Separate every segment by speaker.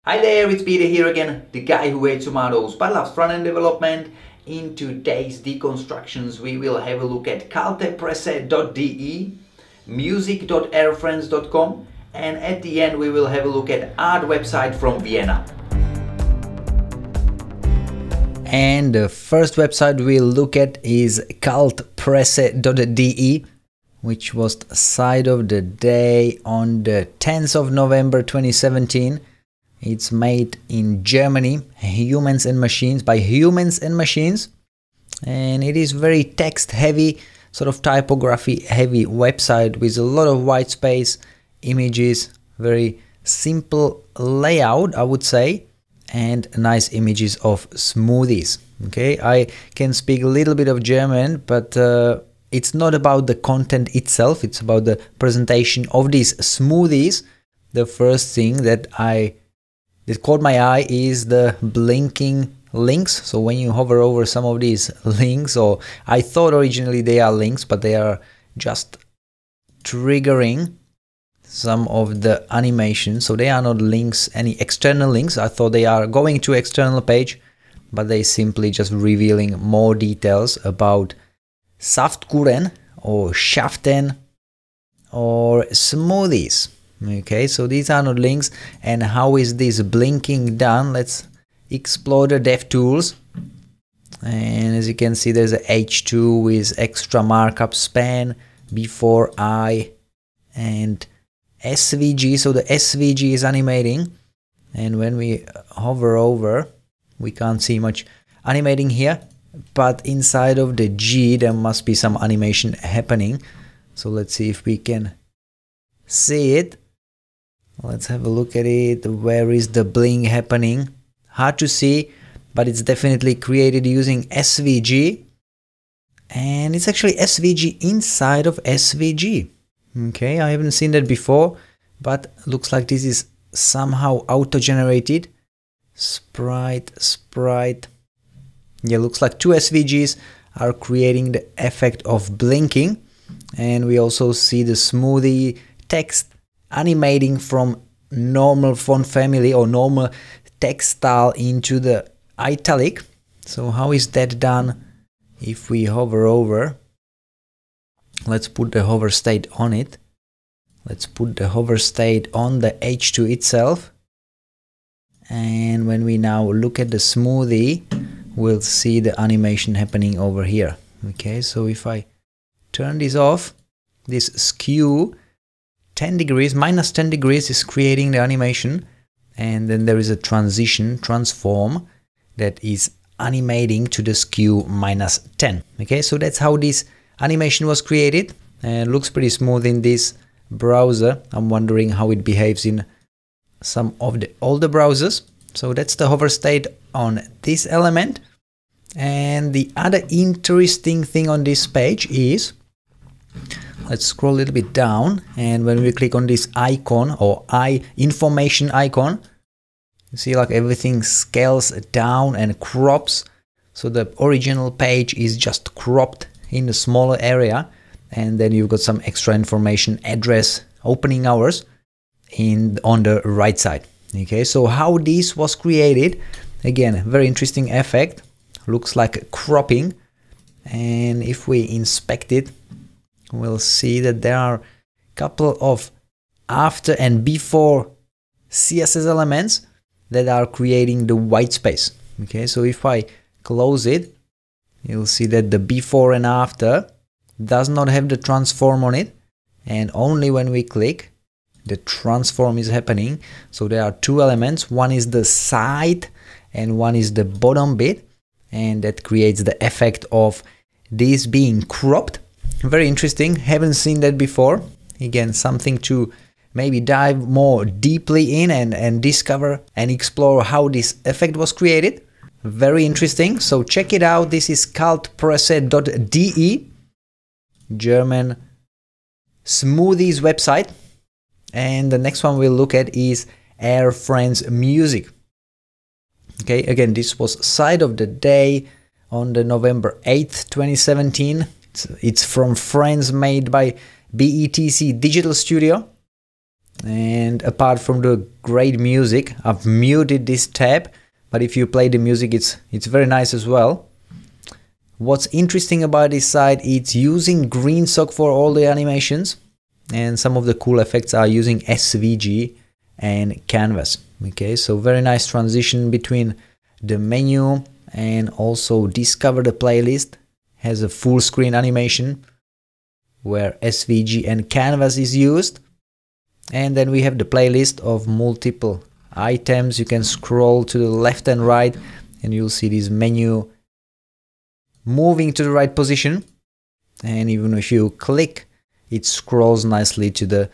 Speaker 1: Hi there, it's Peter here again, the guy who hates tomatoes but loves front-end development. In today's deconstructions we will have a look at caltepreset.de, music.airfriends.com, and at the end we will have a look at art website from Vienna. And the first website we'll look at is caltepreset.de, which was the site of the day on the 10th of November 2017. It's made in Germany, Humans and Machines, by Humans and Machines, and it is very text heavy, sort of typography heavy website with a lot of white space, images, very simple layout I would say, and nice images of smoothies. Okay, I can speak a little bit of German, but it's not about the content itself, it's about the presentation of these smoothies. The first thing that caught my eye is the blinking links. So when you hover over some of these links, or I thought originally they are links, but they are just triggering some of the animation. So they are not links, any external links. I thought they are going to external page, but they simply just revealing more details about Saftkuchen or Schaften or smoothies. Okay, so these are not links. And how is this blinking done? Let's explore the DevTools. And as you can see, there's a H2 with extra markup span, before I, and SVG. So the SVG is animating. And when we hover over, we can't see much animating here, but inside of the G there must be some animation happening. So let's see if we can see it. Let's have a look at it. Where is the bling happening? Hard to see, but it's definitely created using SVG. And it's actually SVG inside of SVG. Okay, I haven't seen that before, but looks like this is somehow auto-generated. Sprite. Yeah, looks like two SVGs are creating the effect of blinking. And we also see the smoothie text animating from normal font family or normal text style into the italic. So how is that done? If we hover over, let's put the hover state on it. Let's put the hover state on the H2 itself. And when we now look at the smoothie, we'll see the animation happening over here. Okay, so if I turn this off, this skew 10 degrees, minus 10 degrees is creating the animation, and then there is a transform that is animating to the skew minus 10. Okay, so that's how this animation was created, and it looks pretty smooth in this browser. I'm wondering how it behaves in some of the older browsers. So that's the hover state on this element. And the other interesting thing on this page is, let's scroll a little bit down, and when we click on this icon or information icon, you see like everything scales down and crops. So the original page is just cropped in a smaller area, and then you've got some extra information, address, opening hours on the right side. Okay, so how this was created, again, very interesting effect, looks like cropping. And if we inspect it, we'll see that there are a couple of after and before CSS elements that are creating the white space. Okay, so if I close it, you'll see that the before and after does not have the transform on it, and only when we click, the transform is happening. So there are two elements, one is the side and one is the bottom bit, and that creates the effect of this being cropped. Very interesting, haven't seen that before. Again, something to maybe dive more deeply in and discover and explore how this effect was created. Very interesting, so check it out. This is caltepreset.de, German smoothies website. And the next one we'll look at is Airfriends Music. Okay, again, this was site of the day on the November 8th, 2017. It's from Friends, made by BETC Digital Studio. And apart from the great music, I've muted this tab, but if you play the music, it's very nice as well. What's interesting about this site, it's using GreenSock for all the animations, and some of the cool effects are using SVG and Canvas. Okay, so very nice transition between the menu and also discover the playlist. Has a full screen animation where SVG and Canvas is used. And then we have the playlist of multiple items. You can scroll to the left and right and you'll see this menu moving to the right position, and even if you click, it scrolls nicely to the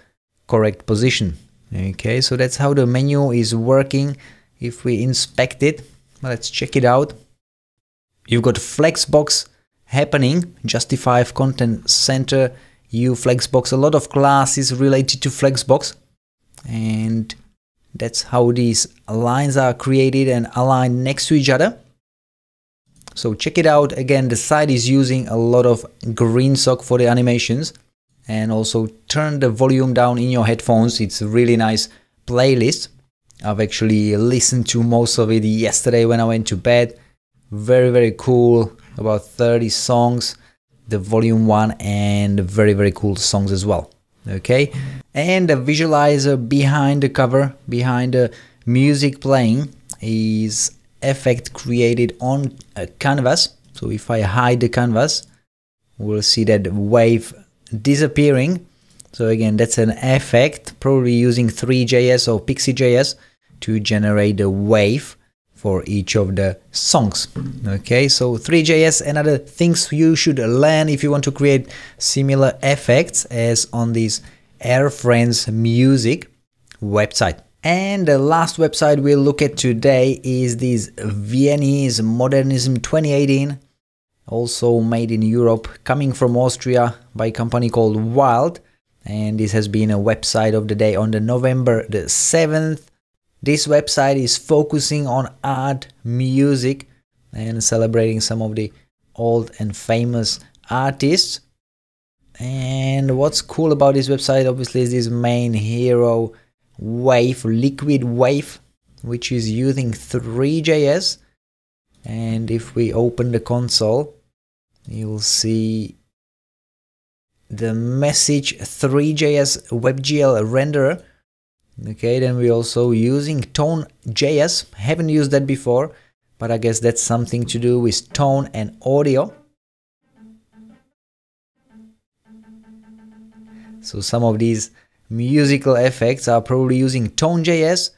Speaker 1: correct position. Okay, so that's how the menu is working. If we inspect it, let's check it out. You've got Flexbox happening, Justify Content Center, Flexbox, a lot of classes related to Flexbox, and that's how these lines are created and aligned next to each other. So check it out. Again, the site is using a lot of GreenSock for the animations, and also turn the volume down in your headphones. It's a really nice playlist. I've actually listened to most of it yesterday when I went to bed. Very cool, about 30 songs, the volume one, and very cool songs as well. Okay, and the visualizer behind the cover, behind the music playing, is effect created on a canvas. So if I hide the canvas, we'll see that wave disappearing. So again, that's an effect, probably using Three.js or Pixie.js to generate a wave for each of the songs. Okay, so Three.js and other things you should learn if you want to create similar effects as on this AirFriends Music website. And the last website we'll look at today is this Viennese Modernism 2018, also made in Europe, coming from Austria by a company called Wild. And this has been a website of the day on the November the 7th. This website is focusing on art, music, and celebrating some of the old and famous artists. And what's cool about this website obviously is this main hero Wave, Liquid Wave, which is using Three.js. And if we open the console, you'll see the message Three.js WebGL renderer. Okay, then we're also using Tone.js. Haven't used that before, but I guess that's something to do with tone and audio. So some of these musical effects are probably using Tone.js,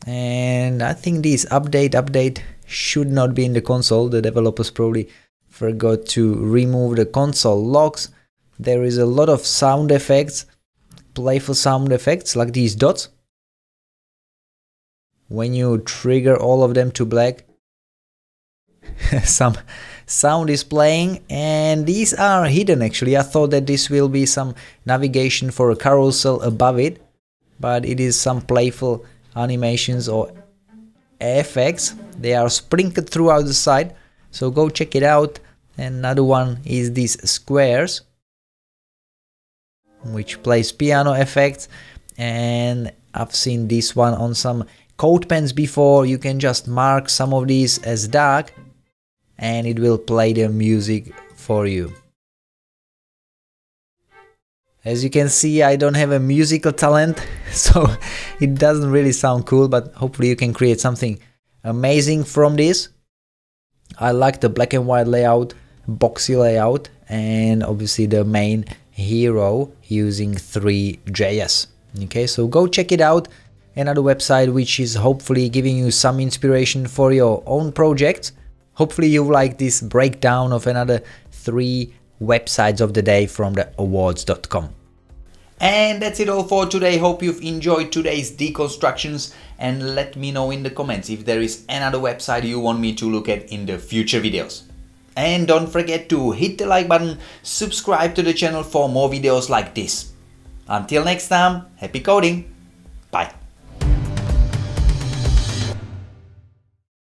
Speaker 1: and I think this update should not be in the console. The developers probably forgot to remove the console logs. There is a lot of sound effects, playful sound effects like these dots. When you trigger all of them to black, some sound is playing, and these are hidden actually. I thought that this will be some navigation for a carousel above it, but it is some playful animations or effects. They are sprinkled throughout the site, so go check it out. Another one is these squares, which plays piano effects, and I've seen this one on some code pens before. You can just mark some of these as dark and it will play the music for you. As you can see, I don't have a musical talent, so it doesn't really sound cool, but hopefully you can create something amazing from this. I like the black and white layout, boxy layout, and obviously the main hero using Three.js. Okay, so go check it out. Another website which is hopefully giving you some inspiration for your own projects. Hopefully you like this breakdown of another 3 websites of the day from the awards.com. And that's it all for today. Hope you've enjoyed today's deconstructions, and let me know in the comments if there is another website you want me to look at in the future videos. And don't forget to hit the like button, subscribe to the channel for more videos like this. Until next time, happy coding! Bye!